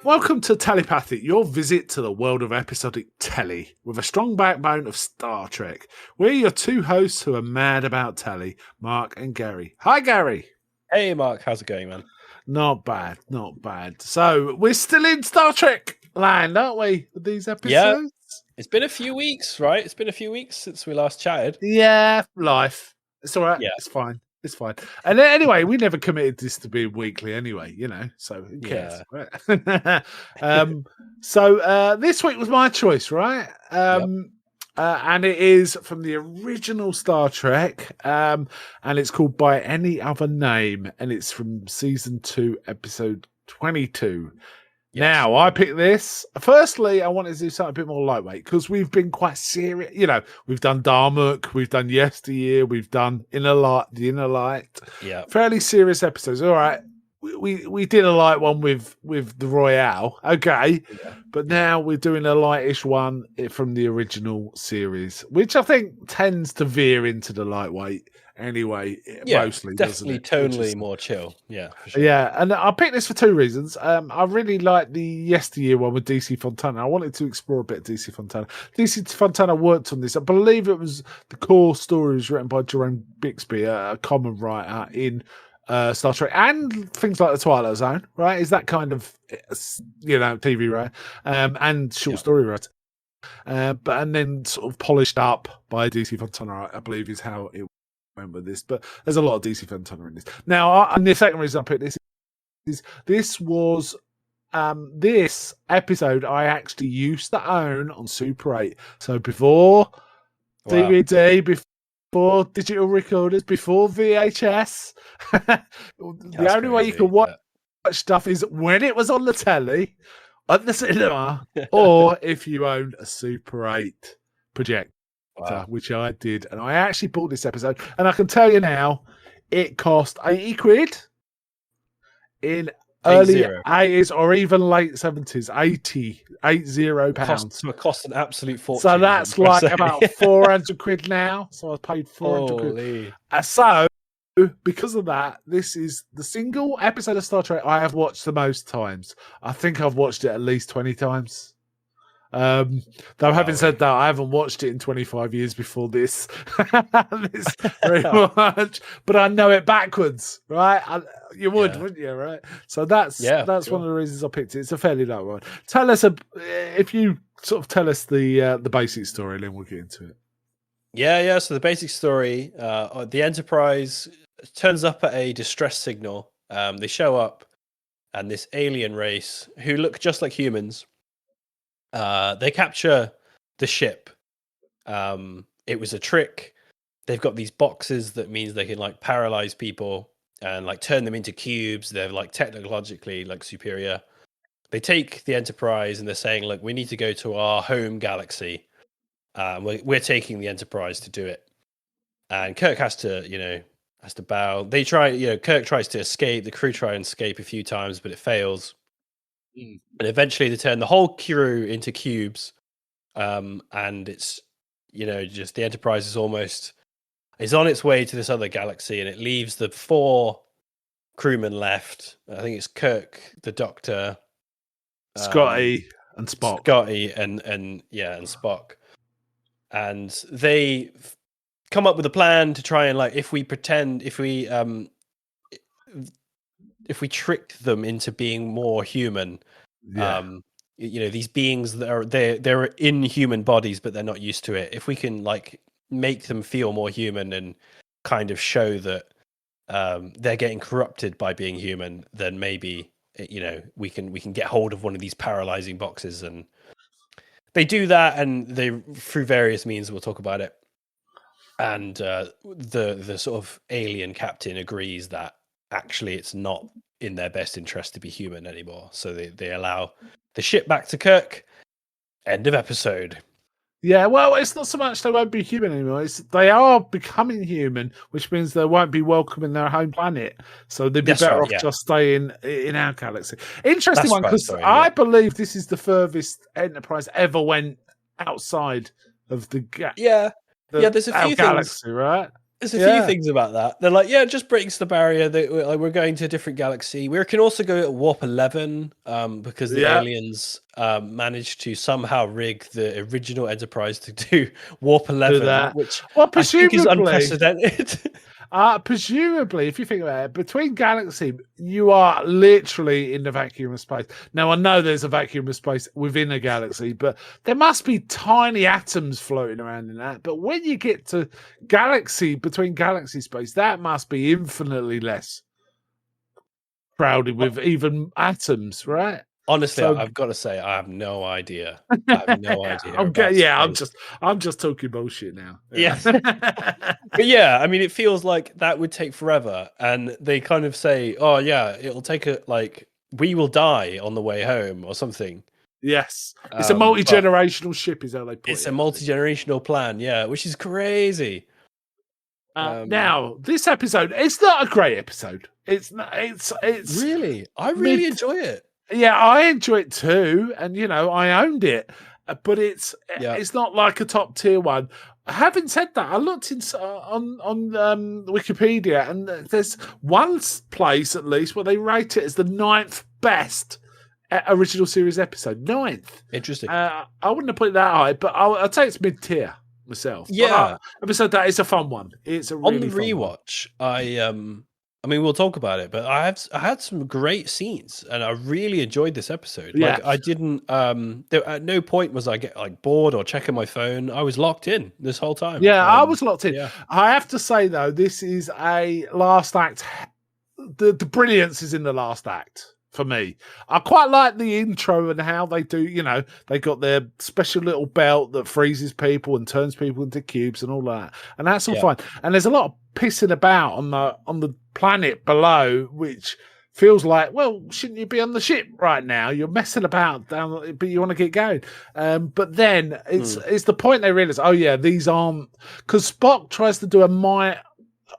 Welcome to Tellypathic, your visit to the world of episodic telly, with a strong backbone of Star Trek. We're your two hosts who are mad about telly, Mark and Gary. Hi, Gary. Hey, Mark. How's it going, man? Not bad, not bad. So, we're still in Star Trek land, aren't we, with these episodes? Yeah. It's been a few weeks, right? It's been a few weeks since we last chatted. Yeah, life. It's all right. Yeah. It's fine. It's fine. And then, anyway, we never committed this to being weekly anyway, you know, so who cares? Yeah. So this week was my choice, right? And it is from the original Star Trek, and it's called By Any Other Name, and it's from season 2, episode 22. Yes. Now, I picked this. Firstly, I wanted to do something a bit more lightweight because we've been quite serious. You know, we've done Darmok, we've done Yesteryear, we've done The Inner Light. Yeah. Fairly serious episodes. All right. We did a light one with the Royale. Okay. Yeah. But now we're doing a lightish one from the original series, which I think tends to veer into the lightweight. Anyway, mostly definitely tonally more chill. Yeah, for sure. Yeah, and I picked this for two reasons. I really like the Yesteryear one with DC Fontana. I wanted to explore a bit of DC Fontana. DC Fontana worked on this. I believe it was the core story was written by Jerome Bixby, a common writer in Star Trek and things like the Twilight Zone. Right? Is that kind of TV writer and short story writer. And then sort of polished up by DC Fontana, I believe, is how it. Remember this, but there's a lot of DC Fontana in this. Now, and the second reason I picked this is this was this episode I actually used to own on Super 8. So before DVD, before digital recorders, before VHS, the only way you could watch stuff is when it was on the telly, at the cinema, or if you owned a Super 8 projector. Wow. Which I did, and I actually bought this episode, and I can tell you now, it cost 80 quid in early 80s or even late 70s, 80 pounds. It cost an absolute fortune. So that's like about 400 quid now. So I paid 400 quid. So because of that, this is the single episode of Star Trek I have watched the most times. I think I've watched it at least 20 times. Though having said that, I haven't watched it in 25 years before this, very much, but I know it backwards, right? You would, wouldn't you, right? So that's one of the reasons I picked it. It's a fairly low one. Tell us if you sort of tell us the basic story, then we'll get into it. Yeah. So the basic story: the Enterprise turns up at a distress signal. They show up, and this alien race who look just like humans. They capture the ship. It was a trick. They've got these boxes that means they can like paralyze people and like turn them into cubes. They're like technologically like superior. They take the Enterprise and they're saying, look, we need to go to our home galaxy. We're taking the Enterprise to do it. And Kirk has to bow. They try, Kirk tries to escape. The crew try and escape a few times, but it fails. And eventually they turn the whole crew into cubes. And it's, just the Enterprise is on its way to this other galaxy, and it leaves the 4 crewmen left. I think it's Kirk, the Doctor, Scotty, and Spock. Scotty and Spock. And they come up with a plan to try and if we tricked them into being more human, these beings that are they're in human bodies, but they're not used to it. If we can make them feel more human and kind of show that they're getting corrupted by being human, then maybe we can get hold of one of these paralyzing boxes. And they do that, and they through various means, we'll talk about it. And the sort of alien captain agrees that actually it's not in their best interest to be human anymore. So they allow the ship back to Kirk. End of episode. Yeah, well, it's not so much they won't be human anymore. It's they are becoming human, which means they won't be welcome in their home planet. So they'd be better off just staying in our galaxy. Interesting one, because I believe this is the furthest Enterprise ever went outside of the there's a few galaxy, right? There's a few Yeah. things about that. They're like, yeah, it just breaks the barrier. That we're going to a different galaxy. We can also go at warp 11 because the Yeah. aliens managed to somehow rig the original Enterprise to do warp Do 11, that. which Well, I think is presumably, unprecedented. presumably, if you think about it, between galaxy, you are literally in the vacuum of space. Now, I know there's a vacuum of space within a galaxy, but there must be tiny atoms floating around in that. But when you get to galaxy, between galaxy space, that must be infinitely less crowded with even atoms, right? Honestly, So I've got to say, I have no idea. I have no idea about yeah, space. I'm just talking bullshit now. Yeah. But yeah, I mean, it feels like that would take forever. And they kind of say, oh, yeah, it'll take we will die on the way home or something. Yes, it's a But multi-generational ship, is how they put it's it. a multi-generational plan, yeah, which is crazy. Now, this episode, it's not a great episode. It's not, it's Really, I mid. really enjoy it. Yeah, I enjoy it too, and I owned it, but it's Yeah. not like a top tier one. Having said that, I looked on Wikipedia, and there's one place at least where they rate it as the 9th best original series episode. 9th. Interesting. I wouldn't have put it that high, but I'll say it's mid tier myself. Yeah. But episode that is a fun one. It's a really On the fun one. rewatch, I mean, we'll talk about it, but I had some great scenes, and I really enjoyed this episode. Yeah. Like, I didn't. At no point was I get like bored or checking my phone. I was locked in this whole time. Yeah, I was locked in. Yeah. I have to say though, this is a last act. The brilliance is in the last act for me. I quite like the intro and how they do. They got their special little belt that freezes people and turns people into cubes and all that, and that's all fine. And there's a lot of pissing about on the planet below, which feels like, well, shouldn't you be on the ship right now? You're messing about down, but you want to get going. But then it's the point they realize, oh yeah, these aren't, because Spock tries to do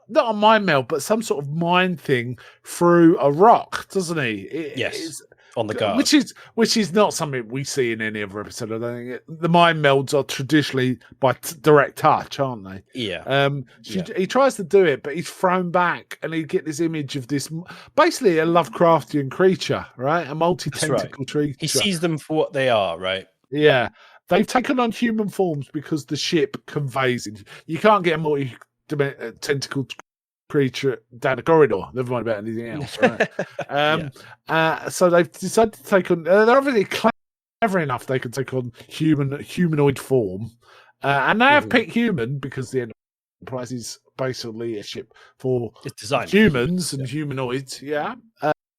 not a mind meld, but some sort of mind thing through a rock, doesn't he? Yes, on the guard. Which is not something we see in any other episode. I don't think the mind melds are traditionally by direct touch, aren't they? Yeah. He tries to do it, but he's thrown back, and you get this image of this basically a Lovecraftian creature, right? A multi-tentacle creature. He sees them for what they are, right? Yeah, they've taken on human forms because the ship conveys it. You can't get a multi-tentacled creature down a corridor. Never mind about anything else, right? So they've decided to take on. They're obviously clever enough they can take on humanoid form, and they have picked human because the Enterprise is basically a ship for humans and humanoids. Yeah,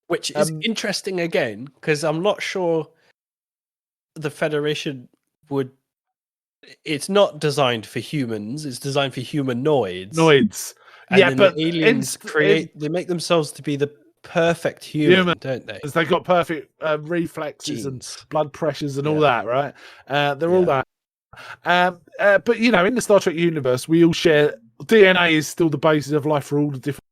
which is interesting again because I'm not sure the Federation would. It's not designed for humans. It's designed for humanoids. And but the aliens they make themselves to be the perfect human, don't they? Because they've got perfect reflexes and blood pressures and all that, right? They're all that. But in the Star Trek universe, we all share DNA is still the basis of life for all the different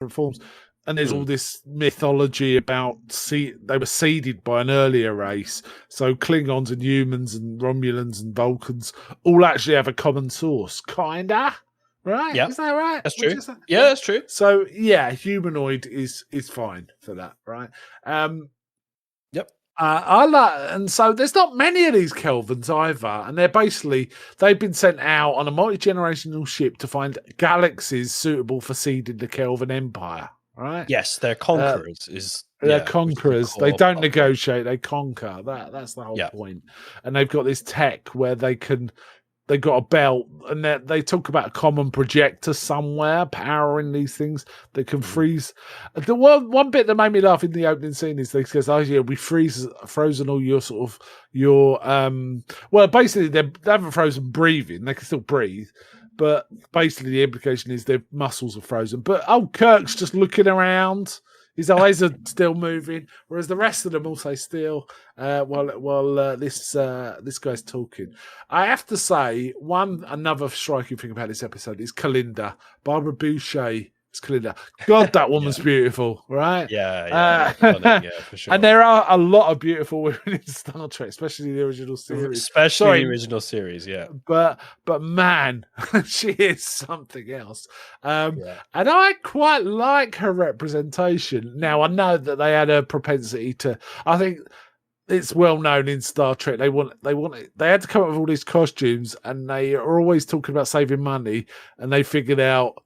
forms. And there's all this mythology about they were seeded by an earlier race. So Klingons and humans and Romulans and Vulcans all actually have a common source, kinda. Right? Yeah. Is that right? That's true. Yeah, that's true. So yeah, humanoid is fine for that, right? Yep. I like, and so there's not many of these Kelvins either, and they've been sent out on a multi-generational ship to find galaxies suitable for seeding the Kelvin Empire. Right? Yes, they're conquerors. They're conquerors. They don't negotiate; they conquer. That's the whole point. And they've got this tech where they've got a belt, and they talk about a common projector somewhere powering these things that can freeze. The one bit that made me laugh in the opening scene is they says, "Oh yeah, we frozen all your sort of your well, basically they haven't frozen breathing; they can still breathe." But basically, the implication is their muscles are frozen. But Kirk's just looking around; his eyes are still moving, whereas the rest of them all stay still while this guy's talking. I have to say, another striking thing about this episode is Kalinda. Barbara Boucher It's Kalinda. God, that woman's Yeah. beautiful, right? Yeah, iconic, yeah, for sure. And there are a lot of beautiful women in Star Trek, especially the original series. Especially the Sorry, original series, yeah. but man, she is something else. Yeah. And I quite like her representation. Now I know that they had a propensity to. I think it's well known in Star Trek. They had to come up with all these costumes, and they are always talking about saving money. And they figured out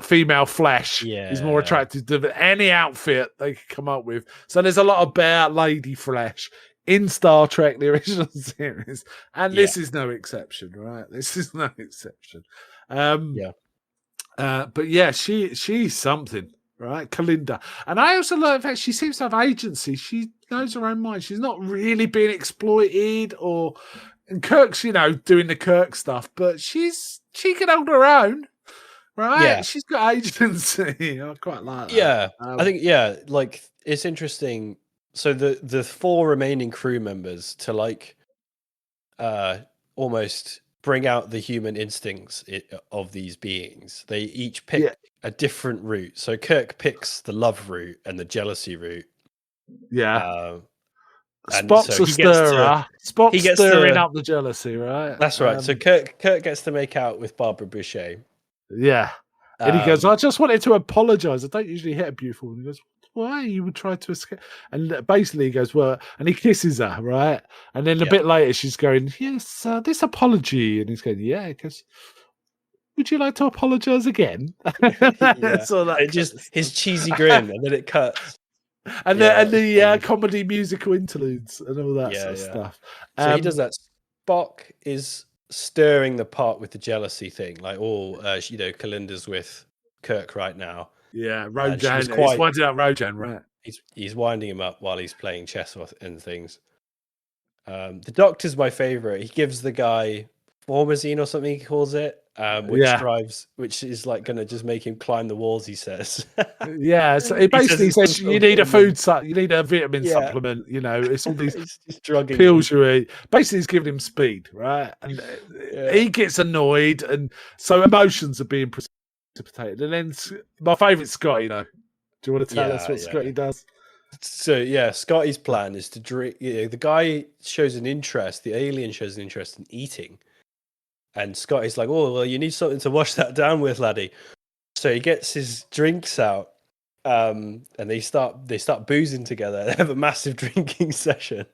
female flesh is more Yeah. attractive than any outfit they could come up with. So there's a lot of bare lady flesh in Star Trek, the original series, and Yeah. this is no exception, right? This is no exception. Yeah. But yeah, she's something, right? Kalinda. And I also like the fact she seems to have agency. She knows her own mind. She's not really being exploited or and Kirk's, doing the Kirk stuff, but she can hold her own. Right? Yeah. She's got agency. I quite like that. Yeah. I think, yeah, like it's interesting. So the 4 remaining crew members to like almost bring out the human instincts of these beings. They each pick a different route. So Kirk picks the love route and the jealousy route. Yeah. And Spock's so a stirrer. Spock's gets stirring to- up the jealousy, right? That's right. So Kirk gets to make out with Barbara Boucher. Yeah. And he goes, I just wanted to apologise. I don't usually hit a beautiful woman. He goes, why? You would try to escape. And basically he goes, well, and he kisses her, right? And then a bit later she's going, yes, this apology. And he's going, yeah, because would you like to apologise again? So that his cheesy grin, and then it cuts. And the comedy musical interludes and all that sort of stuff. So he does that. Spock is stirring the pot with the jealousy thing, like Kalinda's with Kirk right now. Yeah, Rojan. He's winding up Rojan, right? He's winding him up while he's playing chess and things. The Doctor's my favorite. He gives the guy formazine or something he calls it, which is like going to just make him climb the walls. He says, "Yeah." So it basically says you need a you need a vitamin supplement. It's all these pills you eat. Basically, he's giving him speed, right? And he gets annoyed, and so emotions are being precipitated. And then my favourite Scotty, do you want to tell us what Scotty does? So Scotty's plan is to drink. The guy shows an interest. The alien shows an interest in eating. And Scotty's like, oh, well, you need something to wash that down with, laddie. So he gets his drinks out, and they start boozing together. They have a massive drinking session.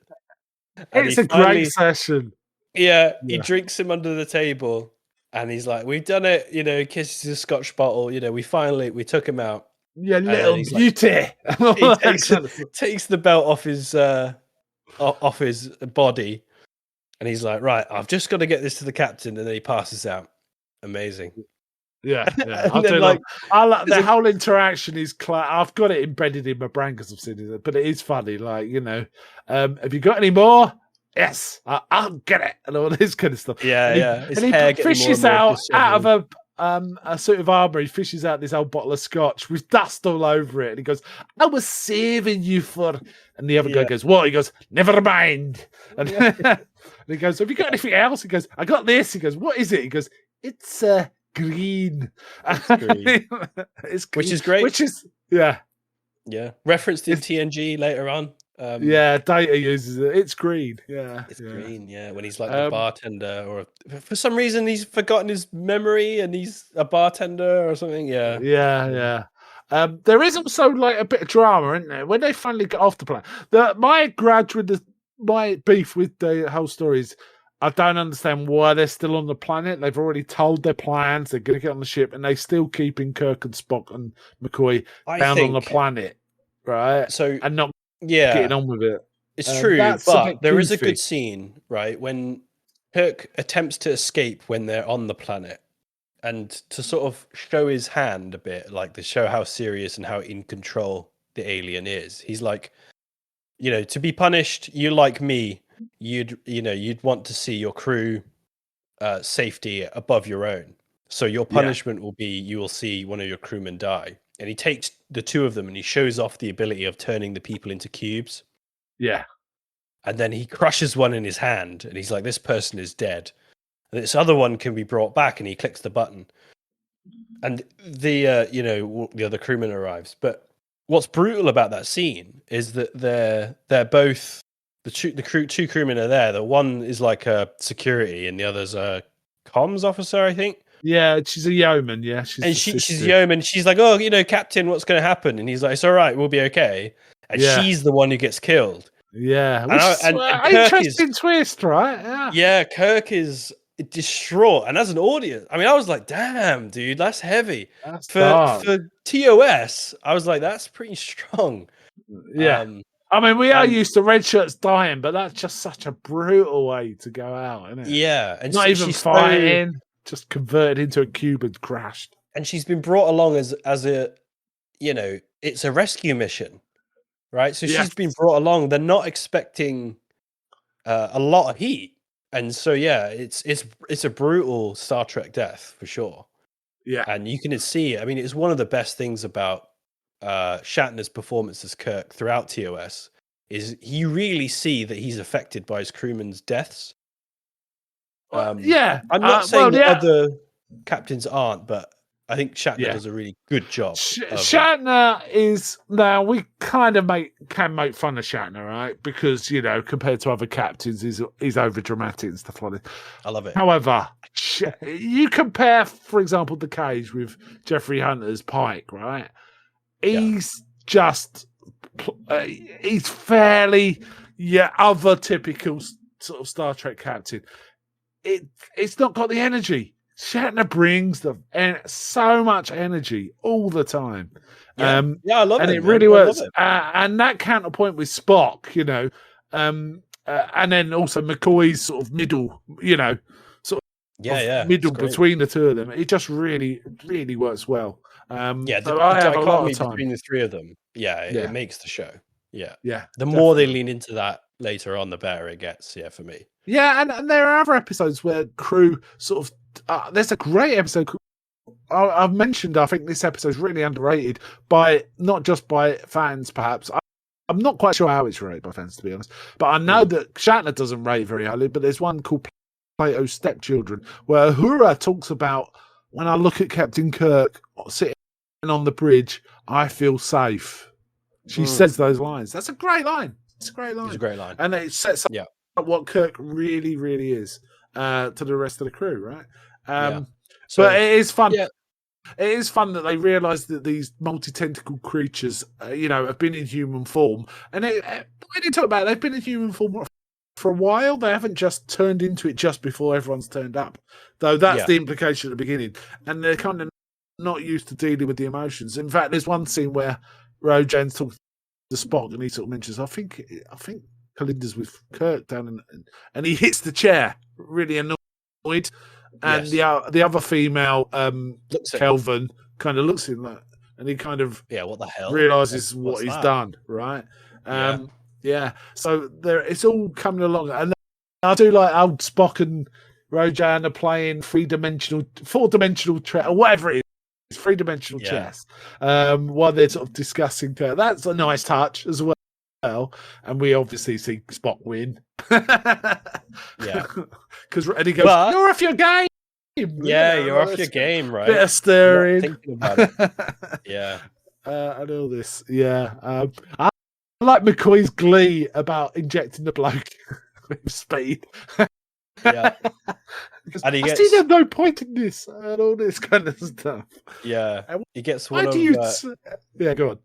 It's a great session. Yeah, he drinks him under the table, and he's like, we've done it. He kisses his Scotch bottle. We took him out. Yeah, little beauty. He takes the belt off his body. And he's like, right, I've just got to get this to the captain, and then he passes out. Amazing. Yeah. The whole interaction is. I've got it embedded in my brain because I've seen it, but it is funny. Like, have you got any more? Yes, I'll get it, and all this kind of stuff. Yeah, and he fishes out of a suit of armour. He fishes out this old bottle of scotch with dust all over it, and he goes, "I was saving you for." And the other guy goes, "What?" He goes, "Never mind." And, and he goes, "Have you got anything else?" He goes, "I got this." He goes, "What is it?" He goes, "It's green." It's green. It's green. Which is great. Which is referenced in TNG later on. Data uses it. It's green. It's green. Yeah, when he's like a bartender, or for some reason he's forgotten his memory and he's a bartender or something. Yeah. There is also like a bit of drama, isn't there? When they finally get off the planet. My beef with the whole story is I don't understand why they're still on the planet. They've already told their plans. They're going to get on the ship, and they still keeping Kirk and Spock and McCoy down on the planet, right? So and not getting on with it. It's true, but there is a good scene, right, when Kirk attempts to escape when they're on the planet, and to sort of show his hand a bit, like to show how serious and how in control the alien is. He's like, to be punished, you like me, you'd want to see your crew safety above your own. So your punishment will be you will see one of your crewmen die. And he takes the two of them and he shows off the ability of turning the people into cubes. Yeah. And then he crushes one in his hand and he's like, this person is dead. And this other one can be brought back, and he clicks the button. and the the other crewman arrives. But what's brutal about that scene is that they're both the two crewmen are there. The one is like a security, and the other's a comms officer, I think. Yeah, she's a yeoman. Yeah, she's And the she's sister. yeoman. She's like, oh, Captain, what's going to happen? And he's like, it's all right, we'll be okay. And Yeah, she's the one who gets killed. yeah, And which is and Kirk is, interesting twist, right? Yeah, yeah, Kirk is distraught. And as an audience, I mean, I was like, damn, dude, that's heavy. that's For dark. TOS, I was like, that's pretty strong. Yeah. Um, I mean, we are and used to red shirts dying, but that's just such a brutal way to go out, isn't it? yeah, and Not even she's fighting, just converted into a cube and crashed. and she's been brought along as a, it's a rescue mission, right? So Yes. she's been brought along. They're not expecting a lot of heat, and so yeah, it's a brutal Star Trek death for sure. Yeah. And you can see, I mean, it's one of the best things about Shatner's performance as Kirk throughout TOS is you really see that he's affected by his crewmen's deaths. Yeah. I'm not saying that yeah. other captains aren't, but I think Shatner Yeah. does a really good job. Shatner is now we kind of can make fun of Shatner, right? Because compared to other captains, he's over dramatic and stuff like that. I love it. However, you compare, for example, the Cage with Jeffrey Hunter's Pike, right? He's just he's fairly other typical sort of Star Trek captain. It's not got the energy. Shatner brings so much energy all the time. Yeah, I love it. And it really works. And that counterpoint with Spock, and then also McCoy's sort of middle, middle between the two of them. It just really, really works well. The I have a lot dichotomy of time between the three of them. Yeah, it makes the show. Yeah. Yeah. The more they lean into that later on, the better it gets. Yeah, for me. Yeah, and there are other episodes where crew sort of. There's a great episode. I've mentioned. I think this episode is really underrated by not just by fans, perhaps. I'm not quite sure how it's rated by fans, to be honest. But I know that Shatner doesn't rate very highly. But there's one called Plato's Stepchildren, where Uhura talks about when I look at Captain Kirk sitting on the bridge, I feel safe. She says those lines. That's a great line. It's a great line. It's a great line, and it sets up what Kirk really, really is to the rest of the crew, right? But it is fun. Yeah. It is fun that they realise that these multi-tentacle creatures, have been in human form, and we didn't talk about it, they've been in human form for a while. They haven't just turned into it just before everyone's turned up, though. That's the implication at the beginning, and they're kind of not used to dealing with the emotions. In fact, there's one scene where Rojan's talking to Spock, and he sort of mentions, I think Kalinda's with Kirk down, and he hits the chair, really annoyed. And the other female, Kelvin, kind of looks at him like, and he kind of what the hell realizes what he's done, right? So it's all coming along, and I do like how Spock and Rojan are playing four-dimensional chess, or whatever it is, three-dimensional chess, while they're sort of discussing Kirk. That's a nice touch as well. And we obviously see Spock win. Because and he goes, "You're off your game." You're off your game, right? Bit of stirring. Thinking about it. And all this. I like McCoy's glee about injecting the bloke with speed. And I see there's no point in this and all this kind of stuff. He gets one go on.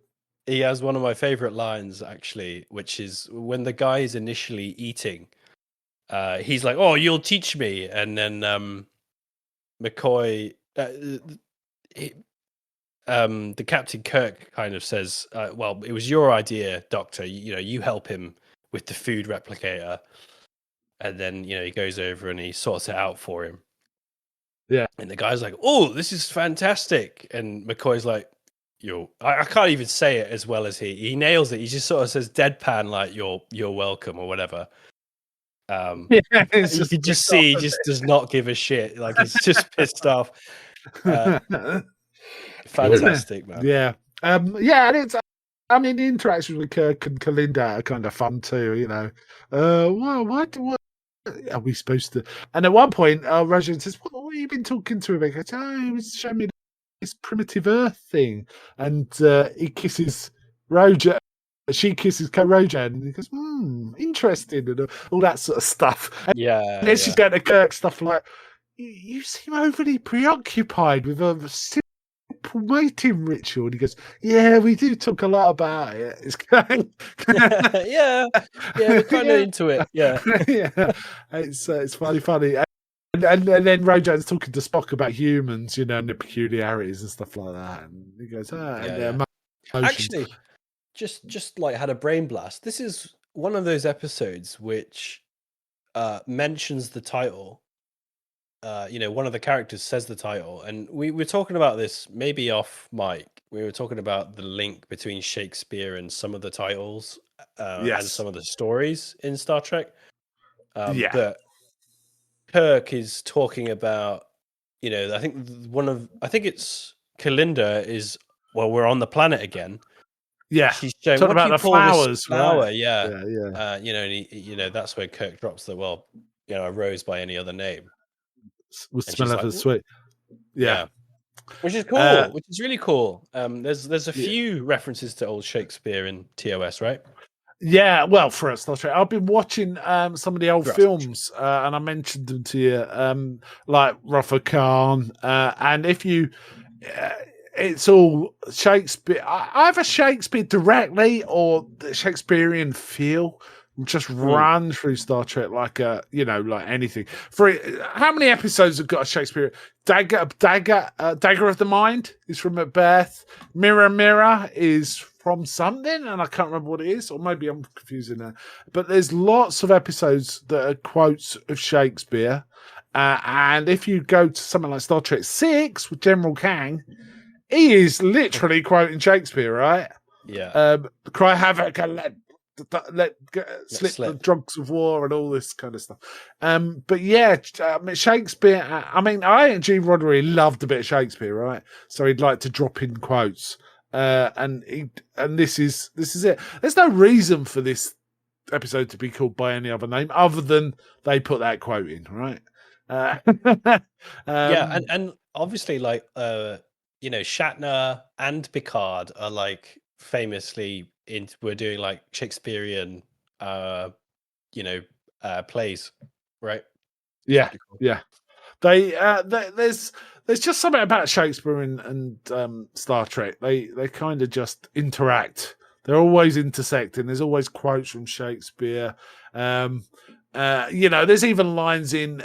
He has one of my favorite lines, actually, which is when the guy is initially eating. He's like, "Oh, you'll teach me," and then McCoy, the Captain Kirk, kind of says, "Well, it was your idea, Doctor. You help him with the food replicator," and then he goes over and he sorts it out for him. Yeah, and the guy's like, "Oh, this is fantastic," and McCoy's like, I can't even say it as well as he nails it. He just sort of says deadpan like you're welcome or whatever. You can just see he just does not give a shit. Like he's just pissed off. Fantastic, man. Yeah. And it's the interactions with Kirk and Kalinda are kind of fun too, what are we supposed to? And at one point, Rajan says, "What have you been talking to him?" He goes, "Oh, he was showing me this primitive Earth thing, and he kisses Roger. She kisses Rojan, and he goes, interesting, and all that sort of stuff. And Yeah, then she's going to Kirk stuff like, you seem overly preoccupied with a simple mating ritual. And he goes, yeah, we do talk a lot about it. It's kind yeah, we're kind of into it. Yeah, yeah, it's funny. And then Rojan's talking to Spock about humans, and the peculiarities and stuff like that. And he goes, emotions. Actually, just like had a brain blast. This is one of those episodes which mentions the title. One of the characters says the title, and we were talking about this maybe off mic. We were talking about the link between Shakespeare and some of the titles and some of the stories in Star Trek. But Kirk is talking about, I think it's Kalinda is, well, we're on the planet again. Yeah, she's showing talking about the flowers, flower, right? yeah. And that's where Kirk drops the, well, a rose by any other name would smell of the sweet. Yeah, which is cool, which is really cool. There's a few references to old Shakespeare in TOS, right? Yeah, well, for a Star Trek, I've been watching some of the old films, and I mentioned them to you, like Ruther Khan, and if you, it's all Shakespeare, either Shakespeare directly or the Shakespearean feel. Just run through Star Trek like like anything. For how many episodes have got a Shakespeare? Dagger of the Mind is from Macbeth. Mirror, Mirror is from something, and I can't remember what it is, or maybe I'm confusing that. But there's lots of episodes that are quotes of Shakespeare, and if you go to something like Star Trek 6 with General Kang, he is literally quoting Shakespeare, right? Yeah. Cry havoc and let slip the drugs of war and all this kind of stuff. But yeah, Shakespeare. I and Gene Roddenberry loved a bit of Shakespeare, right? So he'd like to drop in quotes, and this is it. There's no reason for this episode to be called by any other name other than they put that quote in, right? And obviously, like Shatner and Picard are like famously we're doing like Shakespearean plays, right? Yeah, cool. Yeah. There's just something about Shakespeare and Star Trek. They kind of just interact. They're always intersecting. There's always quotes from Shakespeare. There's even lines in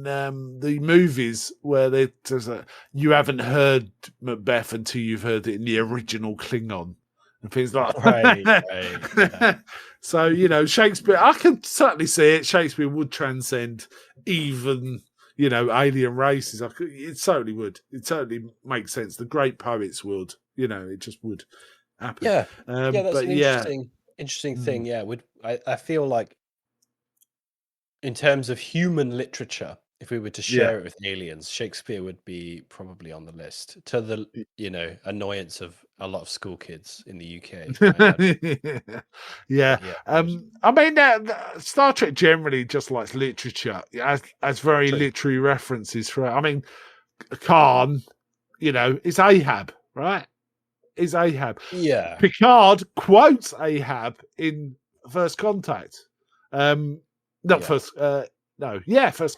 the movies where there's you haven't heard Macbeth until you've heard it in the original Klingon. And things like that. Right, yeah. So, Shakespeare, I can certainly see it. Shakespeare would transcend even, alien races. It certainly would. It certainly makes sense. The great poets would, it just would happen. Yeah. That's an interesting thing. Yeah. I feel like in terms of human literature, if we were to share it with aliens, Shakespeare would be probably on the list, to the annoyance of a lot of school kids in the UK. Star Trek generally just likes literature as very literary references for it. I mean, Khan, is Ahab, right? Is Ahab. Yeah. Picard quotes Ahab in First Contact. First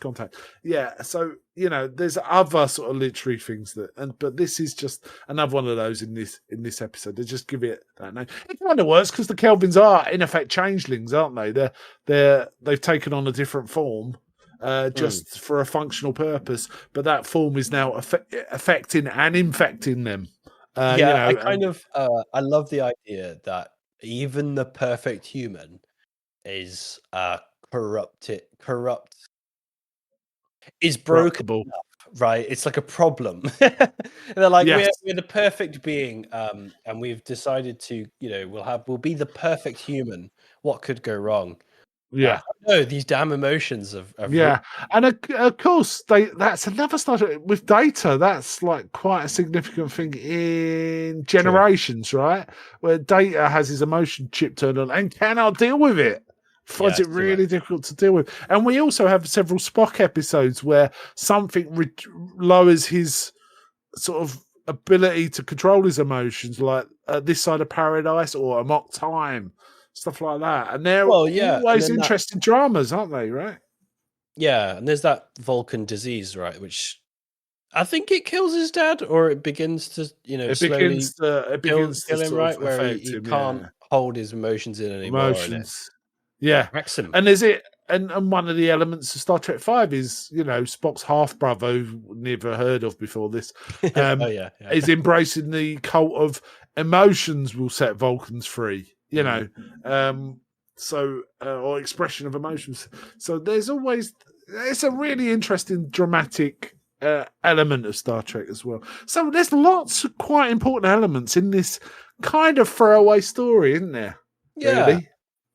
Contact. Yeah, so there's other sort of literary things but this is just another one of those in this episode. They just give it that name. It kind of works because the Kelvins are in effect changelings, aren't they? They've taken on a different form just for a functional purpose, but that form is now affecting and infecting them. I love the idea that even the perfect human is corrupt is broken enough, right? It's like a problem. They're like, we're the perfect being, and we've decided to, we'll be the perfect human. What could go wrong? Yeah. No, these damn emotions of and of course that's another story with Data. That's like quite a significant thing in Generations, right? Where Data has his emotion chip turned on and cannot deal with it. Finds it really difficult to deal with. And we also have several Spock episodes where something lowers his sort of ability to control his emotions, like This Side of Paradise or A Mock Time, stuff like that. And they're Well, yeah, and always then that, interesting dramas, aren't they? Right? yeah, and there's that Vulcan disease, right? Which I think it kills his dad, or it begins to, slowly It begins to kill him, sort right? of Where he, affect he him. can't Yeah, hold his emotions in anymore, and it emotions. Yeah, wrecks him. and is it? And one of the elements of Star Trek Five is, Spock's half brother, who never heard of before this, Oh yeah, yeah. is embracing the cult of emotions will set Vulcans free. Or expression of emotions. So it's a really interesting dramatic element of Star Trek as well. So there's lots of quite important elements in this kind of throwaway story, isn't there? Yeah, Really?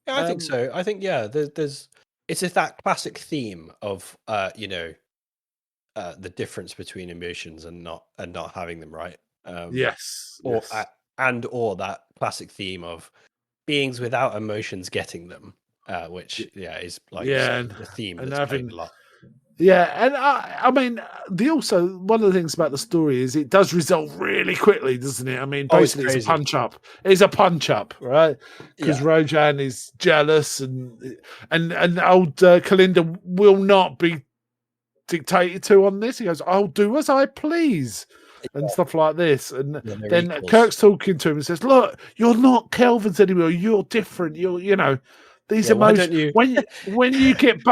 yeah, I think so. I think there's it's just that classic theme of the difference between emotions and not having them, right? Yes. Or Yes. or that classic theme of beings without emotions getting them, which is, like you Yeah, say, the theme and that's played having a lot. yeah, and I mean, one of the things about the story is it does resolve really quickly, doesn't it? I mean, Oh, it's basically, it's a crazy. punch up. It's a punch up, right? Because Yeah, Rojan is jealous, and old Kalinda will not be dictated to on this. He goes, "I'll do as I please," and stuff like this. And yeah, they're then equals. Kirk's talking to him and says, "Look, you're not Kelvins anymore. You're different. These Yeah, why emotions. don't you? When you get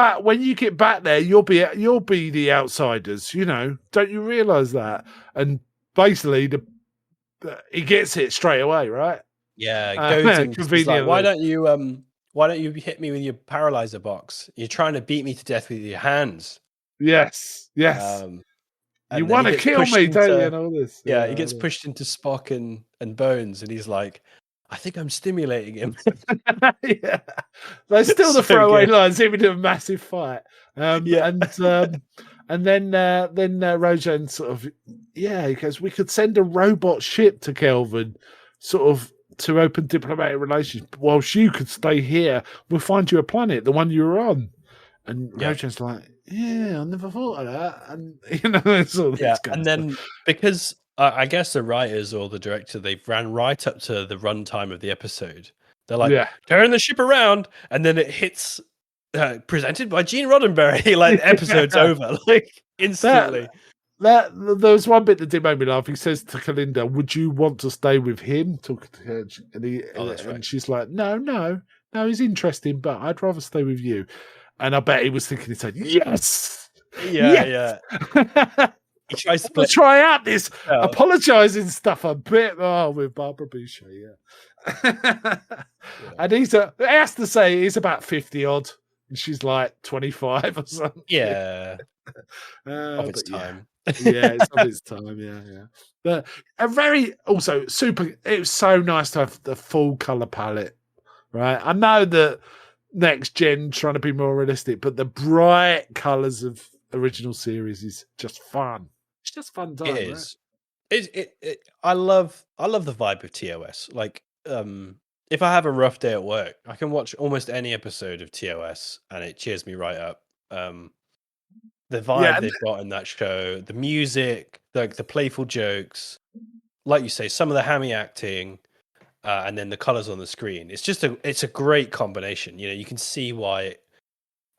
back there, you'll be the outsiders. Don't you realize that?" And basically, he gets it straight away, right? Yeah, goads him. He's like, Conveniently, why don't you hit me with your paralyzer box? You're trying to beat me to death with your hands. yes. You And then he want to gets kill pushed me, don't you? into And all this, yeah, he yeah. gets pushed into Spock and Bones, and he's like, I think I'm stimulating him. Yeah, there's still the So throwaway good. lines, even in a massive fight. Yeah. And then Rojan sort of, he goes, we could send a robot ship to Kelvin, sort of to open diplomatic relations, whilst you could stay here. We'll find you a planet, the one you were on. And Yeah. Rojan's like, yeah, I never thought of that. And it's all Yeah. this kind And of stuff. then because I guess the writers or the director, they ran right up to the runtime of the episode. They're like, Yeah. turn the ship around, and then it hits presented by Gene Roddenberry. Like the episode's over, like instantly. That there was one bit that did make me laugh. He says to Kalinda, "Would you want to stay with him?" Talking to her, Oh, that's right. and she's like, "No, he's interesting, but I'd rather stay with you." And I bet he was thinking, he said, "Yes, Yeah, yes." yeah. He tries to We'll play. try out this Oh, apologizing stuff a bit. Oh, with Barbara Boucher, yeah. And I has to say, he's about 50 odd, and she's like 25 or something. yeah, of its But yeah. time. Yeah, it's of its time. Yeah. But a very also super. It was so nice to have the full color palette, right? I know that next gen trying to be more realistic, but the bright colors of original series is just fun. It's just fun time, It right? is. I love the vibe of TOS. Like, if I have a rough day at work, I can watch almost any episode of TOS, and it cheers me right up. The vibe Yeah, they've got in that show, the music, like the playful jokes, like you say, some of the hammy acting, and then the colors on the screen. It's a great combination. You can see why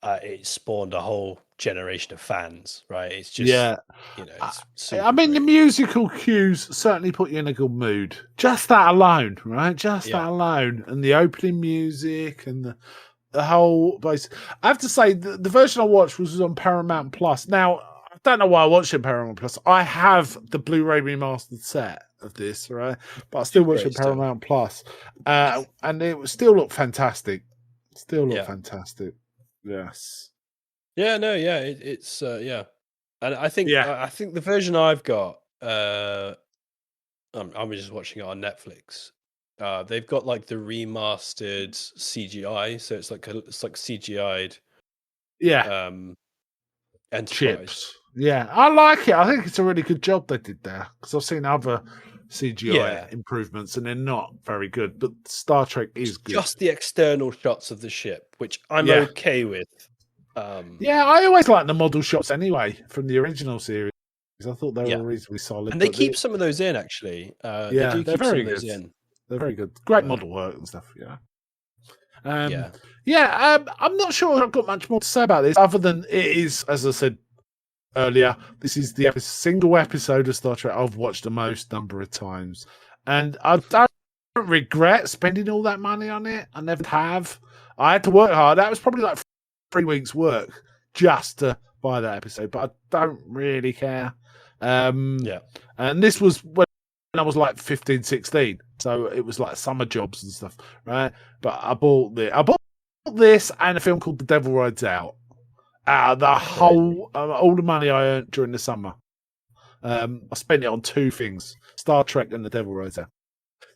it spawned a whole generation of fans, right? It's just, yeah. it's I super mean, the great. musical cues certainly put you in a good mood. Just that alone, right? Just Yeah. that alone, and the opening music and the whole base. I have to say, the version I watched was on Paramount Plus. Now, I don't know why I watched it on Paramount Plus. I have the Blu-ray remastered set of this, right? But I still watch it on Great stuff. Paramount Plus, and it still looked fantastic. Still looked Yeah. fantastic. Yes. Yeah, no, yeah, it's yeah, and I think Yeah. I think the version I've got, I'm just watching it on Netflix. They've got like the remastered CGI, so it's like CGI'd Yeah. Enterprise. Chips. Yeah, I like it. I think it's a really good job they did there because I've seen other CGI Yeah, improvements and they're not very good. But Star Trek is good. just the external shots of the ship, which I'm Yeah. okay with. Yeah, I always like the model shots anyway from the original series. I thought they Yeah. were reasonably solid. And they but keep some of those in, actually. They yeah, do they're keep some very of those good. in. They're very good. Great But, model work and stuff. Yeah. yeah. I'm not sure I've got much more to say about this, other than it is, as I said earlier, this is the single episode of Star Trek I've watched the most number of times, and I don't regret spending all that money on it. I never have. I had to work hard. That was probably like 3 weeks' work just to buy that episode, but I don't really care. Yeah. And this was when I was like 15, 16, so it was like summer jobs and stuff, right? But I bought this and a film called The Devil Rides Out. The whole all the money I earned during the summer, I spent it on 2 things: Star Trek and The Devil Rides Out.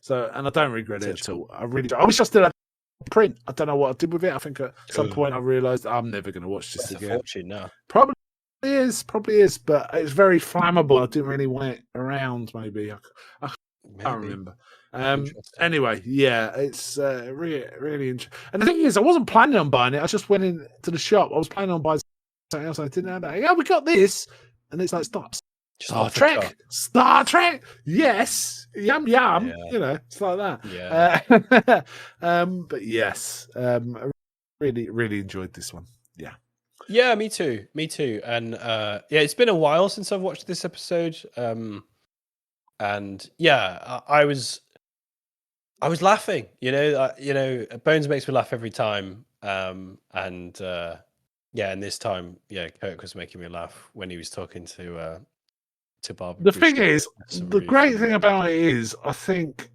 So, and I don't regret it at all. I really don't. I wish I still had print. I don't know what I did with it. I think at some point I realised I'm never going to watch this That's again. a fortune now. Probably is, but it's very flammable. I didn't really want it around. Maybe I can't remember. Anyway, yeah, it's really interesting. And the thing is, I wasn't planning on buying it. I just went into the shop. I was planning on buying something else. I didn't have that. Yeah, we got this, and it's like Star Trek. Yes, yum. Yeah. You know, it's like that. Yeah. But yes, I really enjoyed this one. Yeah. Yeah, me too. And yeah, it's been a while since I've watched this episode. And yeah, I was laughing. Bones makes me laugh every time. And yeah, and this time, yeah, Kirk was making me laugh when he was talking to Barbara. The thing is, the really great thing about it is, I think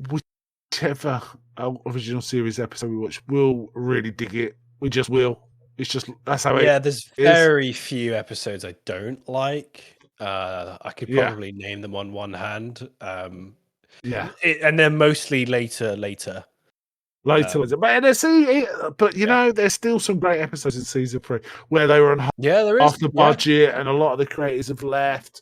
whichever original series episode we watch, we'll really dig it. We just will. It's just that's how it is. Yeah, there's very few episodes I don't like. I could probably name them on one hand. And they're mostly later. But you know, there's still some great episodes in season 3 where they were on half the budget, and a lot of the creators have left.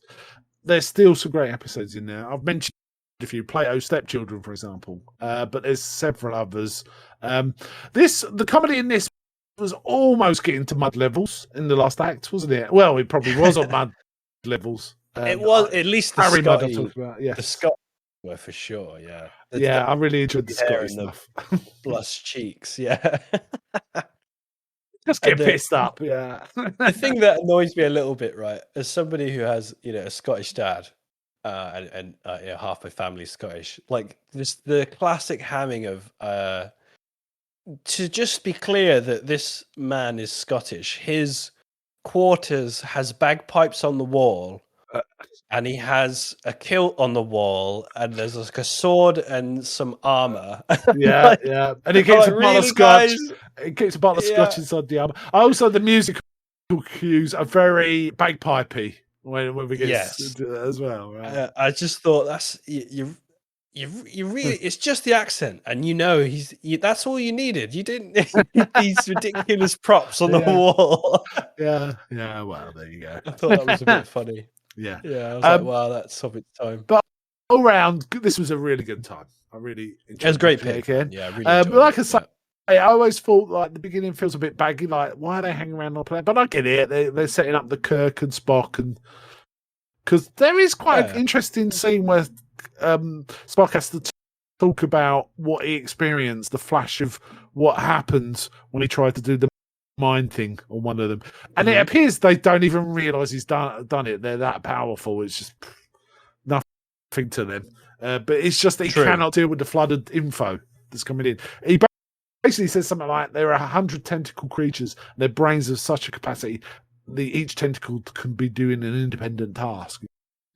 There's still some great episodes in there. I've mentioned a few, Plato's Stepchildren, for example, but there's several others. The comedy in this was almost getting to mud levels in the last act, wasn't it? Well, it probably was on mud levels. It was at least the Harry Mudd Scotty. I'm talking about. Yes. The Scott were for sure. Yeah. I really enjoyed the Scotty stuff. Blush cheeks. Yeah. Just get pissed up. Yeah. The thing that annoys me a little bit, right, as somebody who has a Scottish dad, and half my family's Scottish, like just the classic hamming of to just be clear that this man is Scottish. His quarters has bagpipes on the wall, and he has a kilt on the wall, and there's like a sword and some armor. Yeah. And he keeps a bottle of scotch. Guys? He keeps a bottle of scotch inside the armor. Also, the musical cues are very bagpipey when we get into that as well. Right? I just thought you really, it's just the accent, and that's all you needed. You didn't need these ridiculous props on the wall. Yeah. Well, there you go. I thought that was a bit funny. Yeah. I was like, wow, that's of its time. But all round, this was a really good time. I really enjoyed it. It was a great pick. Again. Yeah, I really but like it. I say, I always thought like the beginning feels a bit baggy. Like, why are they hanging around on the planet? But I get it. They're setting up the Kirk and Spock, and because there is quite an interesting scene where Spock has to talk about what he experienced, the flash of what happened when he tried to do the mind thing on one of them, and it appears they don't even realise he's done it. They're that powerful. It's just nothing to them. But it's just that he cannot deal with the flooded info that's coming in. He basically says something like there are 100 tentacle creatures, and their brains have such a capacity each tentacle can be doing an independent task.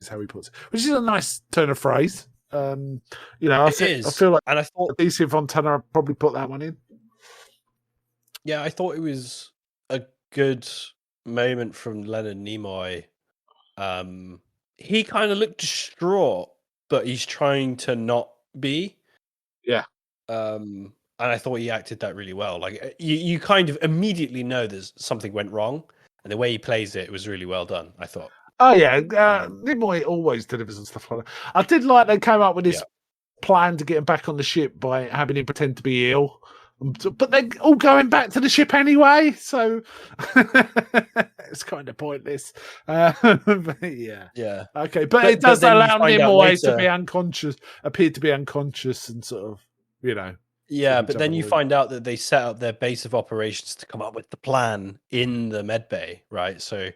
Is how he puts it, which is a nice turn of phrase. I feel like, and I thought DC Fontana probably put that one in. Yeah, I thought it was a good moment from Leonard Nimoy. He kind of looked distraught, but he's trying to not be. Yeah. And I thought he acted that really well. Like you kind of immediately know there's something went wrong, and the way he plays it was really well done, I thought. Oh yeah, Nimoy always delivers and stuff like that. I did like they came up with this plan to get him back on the ship by having him pretend to be ill. But they're all going back to the ship anyway, so it's kind of pointless. But yeah. Yeah. Okay, but it does then you allow find out Nimoy to later. be unconscious, appear to be unconscious, and sort of, Yeah, keep each but then other you warm. find out that they set up their base of operations to come up with the plan in the med bay, right? So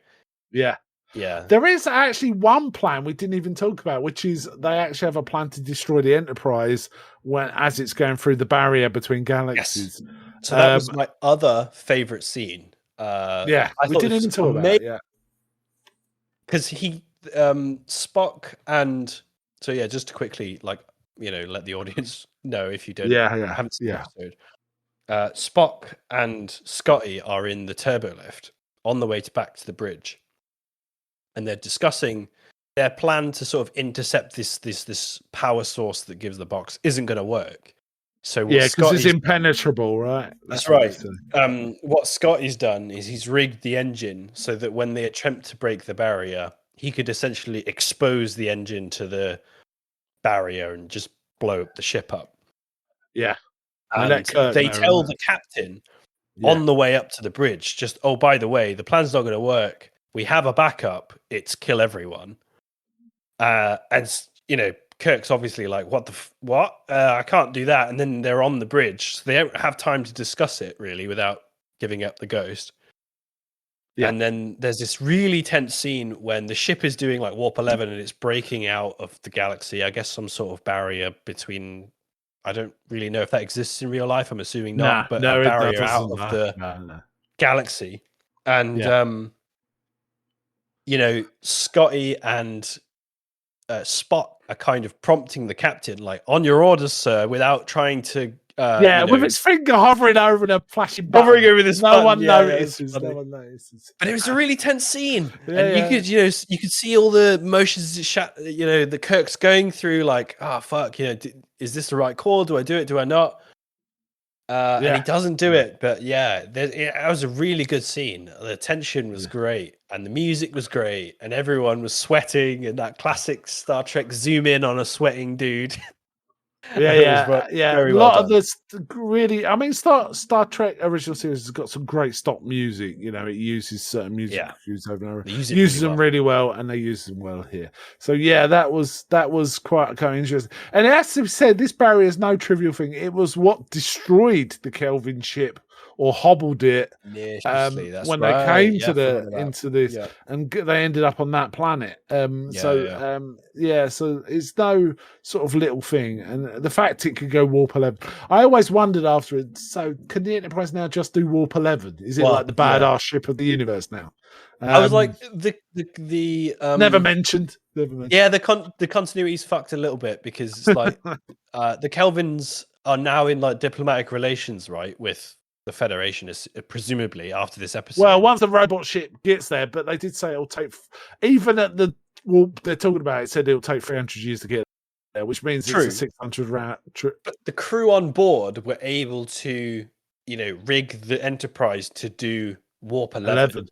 Yeah. yeah, There is actually one plan we didn't even talk about, which is they actually have a plan to destroy the Enterprise as it's going through the barrier between yes. galaxies. So that was my other favorite scene. Yeah, I we thought didn't this even was talk about amazing it. Yeah, because Spock and so yeah, just to quickly let the audience know if you haven't seen the yeah. episode. Spock and Scotty are in the turbo lift on the way back to the bridge, and they're discussing their plan to sort of intercept this power source that gives the box isn't going to work. So what Yeah, because it's Scotty's done, impenetrable, right? that's What they right. say. What Scotty's done is he's rigged the engine so that when they attempt to break the barrier, he could essentially expose the engine to the barrier and just blow the ship up. Yeah, and And let Kirk they know, tell right? the captain Yeah, on the way up to the bridge, just, oh, by the way, the plan's not going to work. We have a backup. It's kill everyone. Kirk's obviously like, what? I can't do that. And then they're on the bridge. So they don't have time to discuss it really without giving up the ghost. yeah, And then there's this really tense scene when the ship is doing like warp 11 and it's breaking out of the galaxy. I guess some sort of barrier between, I don't really know if that exists in real life. I'm assuming not, but a no, it barrier out doesn't. of No, the no. galaxy. And, Yeah, Scotty and Spot are kind of prompting the captain, like, on your orders, sir, without trying to, yeah, with his finger hovering over the flashing hovering button. over this No button. one Yeah, it's notices. No funny. one notices. But it was a really tense scene, Yeah, and you yeah, could, you could see all the motions, the Kirk's going through, like, oh fuck, is this the right call? Do I do it? Do I not? And he yeah. doesn't do it, but yeah, it was a really good scene. The tension was great, and the music was great, and everyone was sweating, and that classic Star Trek zoom in on a sweating dude. Yeah, It was yeah. A very well lot of done. this really, I mean, Star Trek original series has got some great stop music. It uses certain music Yeah, cues over and over. they use it Uses really them well. really well, and they use them well here. So yeah, that was quite kind of interesting. And it has to be said, this barrier is no trivial thing. It was what destroyed the Kelvin ship or hobbled it Initially, that's when they right. came Yeah, to I forgot about that. into this, Yeah, and they ended up on that planet. yeah, yeah. So it's no sort of little thing, and the fact it could go warp 11. I always wondered after it. So can the Enterprise now just do warp 11? Is it like Well, the yeah. badass ship of the universe now? I was like the Never mentioned. Never mentioned. Yeah, the continuity's fucked a little bit because it's like the Kelvins are now in like diplomatic relations, right, with the Federation, presumably after this episode. Well, once the robot ship gets there, but they did say it'll take, even at the warp they're talking about, it said it'll take 300 years to get there, which means True. it's a 600 round trip. But the crew on board were able to, rig the Enterprise to do warp 11.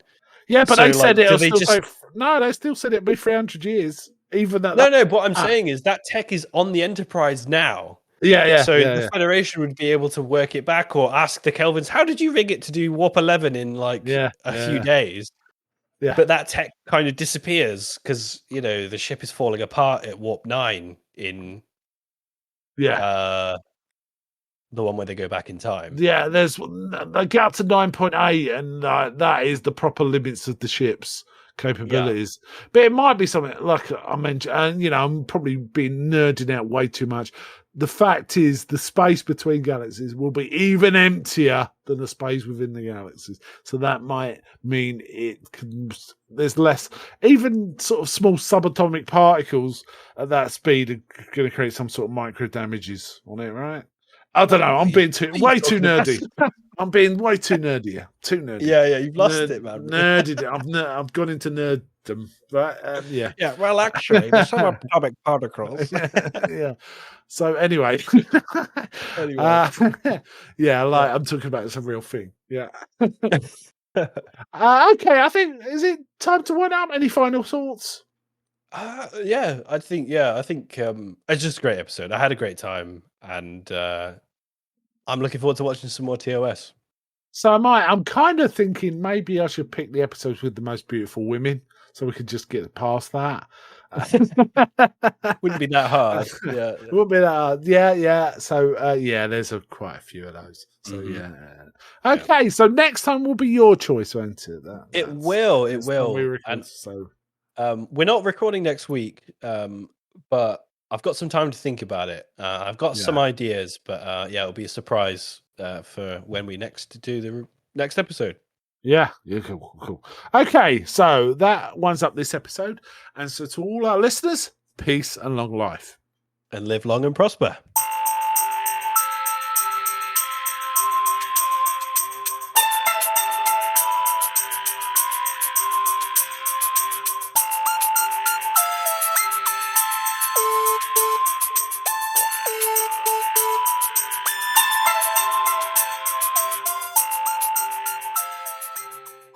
Yeah, but So, they said do it'll they still just... take. No, they still said it'll be 300 years, even at No, that. what I'm saying is that tech is on the Enterprise now. Yeah. So the Federation would be able to work it back or ask the Kelvins, how did you rig it to do warp 11 in a few days? Yeah. But that tech kind of disappears because, the ship is falling apart at warp 9 in the one where they go back in time. Yeah, they get up to 9.8, and that is the proper limits of the ship's capabilities. Yeah. But it might be something like I mentioned, and I'm probably being nerding out way too much. The fact is, the space between galaxies will be even emptier than the space within the galaxies. So that might mean there's less, even sort of small subatomic particles at that speed are going to create some sort of micro damages on it, right? I don't know. I'm being way too nerdy. I'm being way too nerdy. Too nerdy. Yeah, you've lost it, man. Nerdy. I've gone into nerddom. Right? Yeah. Yeah. Well, actually, there's some atomic particles. Yeah. So anyway, I'm talking about it's a real thing. Yeah. Okay. I think is it time to wind up? Any final thoughts? I think it's just a great episode. I had a great time, and I'm looking forward to watching some more TOS. So I'm kind of thinking maybe I should pick the episodes with the most beautiful women, so we could just get past that. Wouldn't be that hard. Yeah. It wouldn't be that hard. Yeah. So yeah, there's quite a few of those. So Mhm. yeah. Okay, so next time will be your choice, won't it? It will. It next time will. we record, And so we're not recording next week, but I've got some time to think about it. I've got some Yeah. ideas, but yeah, it'll be a surprise for when we next do the next episode. yeah, cool. Okay, so that winds up this episode, and so to all our listeners, peace and long life. And live long and prosper.